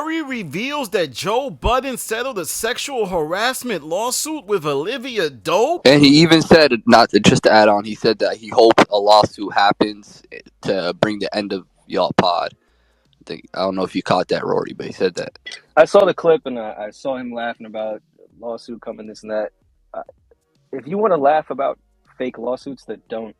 Rory reveals that Joe Budden settled a sexual harassment lawsuit with Olivia Dope. And he even said, not to, just to add on, he said that he hoped a lawsuit happens to bring the end of y'all pod. I don't know if you caught that, Rory, but he said that. I saw the clip and I saw him laughing about lawsuit coming, this and that. If you want to laugh about fake lawsuits that don't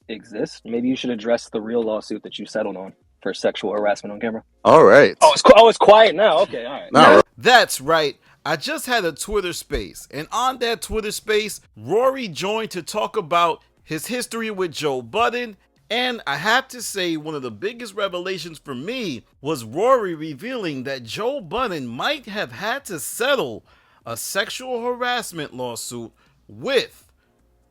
exist, maybe you should address the real lawsuit that you settled on for sexual harassment on camera. All right. It's quiet now. Okay, all right. No. That's right. I just had a Twitter space, and on that Twitter space, Rory joined to talk about his history with Joe Budden. And I have to say, one of the biggest revelations for me was Rory revealing that Joe Budden might have had to settle a sexual harassment lawsuit with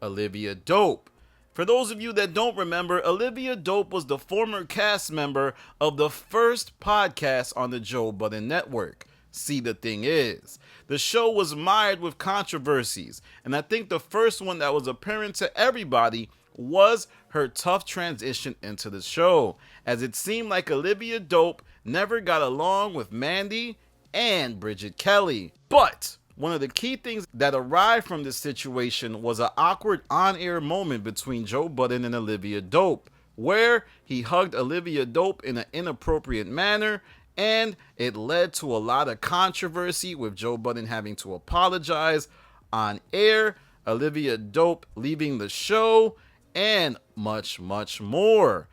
Olivia Dope. For those of you that don't remember, Olivia Dope was the former cast member of the first podcast on the Joe Budden Network. See, the thing is, the show was mired with controversies, and I think the first one that was apparent to everybody was her tough transition into the show, as it seemed like Olivia Dope never got along with Mandy and Bridget Kelly. But one of the key things that arrived from this situation was an awkward on-air moment between Joe Budden and Olivia Dope, where he hugged Olivia Dope in an inappropriate manner, and it led to a lot of controversy, with Joe Budden having to apologize on air, Olivia Dope leaving the show, and much, much more.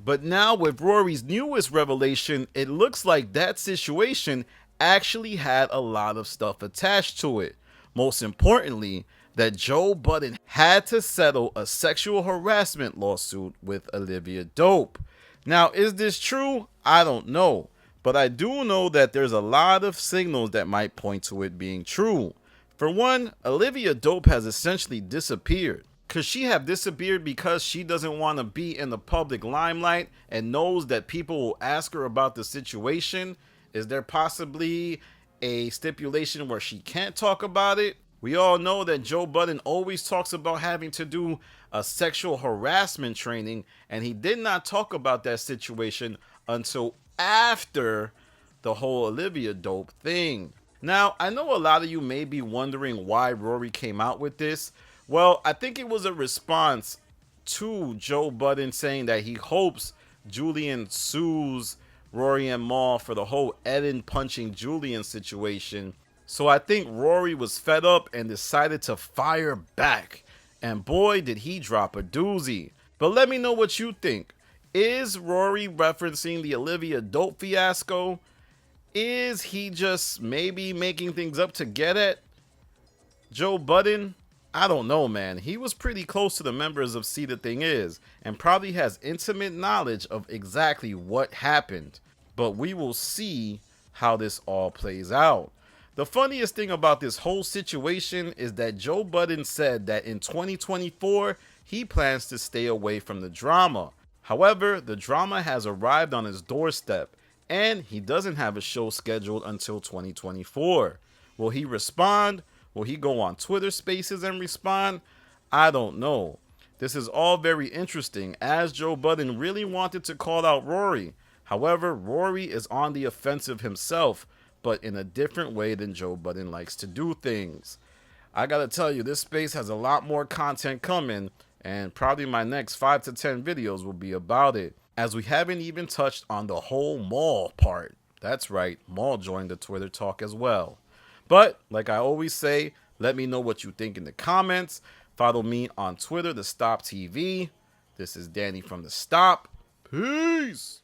But now with Rory's newest revelation, it looks like that situation actually had a lot of stuff attached to it. Most importantly, that Joe Budden had to settle a sexual harassment lawsuit with Olivia Dope. Now, is this true? I don't know. But I do know that there's a lot of signals that might point to it being true. For one, Olivia Dope has essentially disappeared. Could she have disappeared because she doesn't want to be in the public limelight and knows that people will ask her about the situation? Is there possibly a stipulation where she can't talk about it? We all know that Joe Budden always talks about having to do a sexual harassment training, and he did not talk about that situation until after the whole Olivia Dope thing. Now, I know a lot of you may be wondering why Rory came out with this. Well, I think it was a response to Joe Budden saying that he hopes Julian sues Rory and Mal for the whole Eden punching Julian situation. So I think Rory was fed up and decided to fire back. And boy, did he drop a doozy. But let me know what you think. Is Rory referencing the Olivia Dope fiasco? Is he just maybe making things up to get at Joe Budden? I don't know, man. He was pretty close to the members of See the Thing Is, and probably has intimate knowledge of exactly what happened. But we will see how this all plays out. The funniest thing about this whole situation is that Joe Budden said that in 2024, he plans to stay away from the drama. However, the drama has arrived on his doorstep, and he doesn't have a show scheduled until 2024. Will he respond? Will he go on Twitter Spaces and respond? I don't know. This is all very interesting, as Joe Budden really wanted to call out Rory. However, Rory is on the offensive himself, but in a different way than Joe Budden likes to do things. I gotta tell you, this space has a lot more content coming, and probably my next 5 to 10 videos will be about it, as we haven't even touched on the whole Mal part. That's right, Mal joined the Twitter talk as well. But, like I always say, let me know what you think in the comments. Follow me on Twitter, The Stop TV. This is Danny from The Stop. Peace!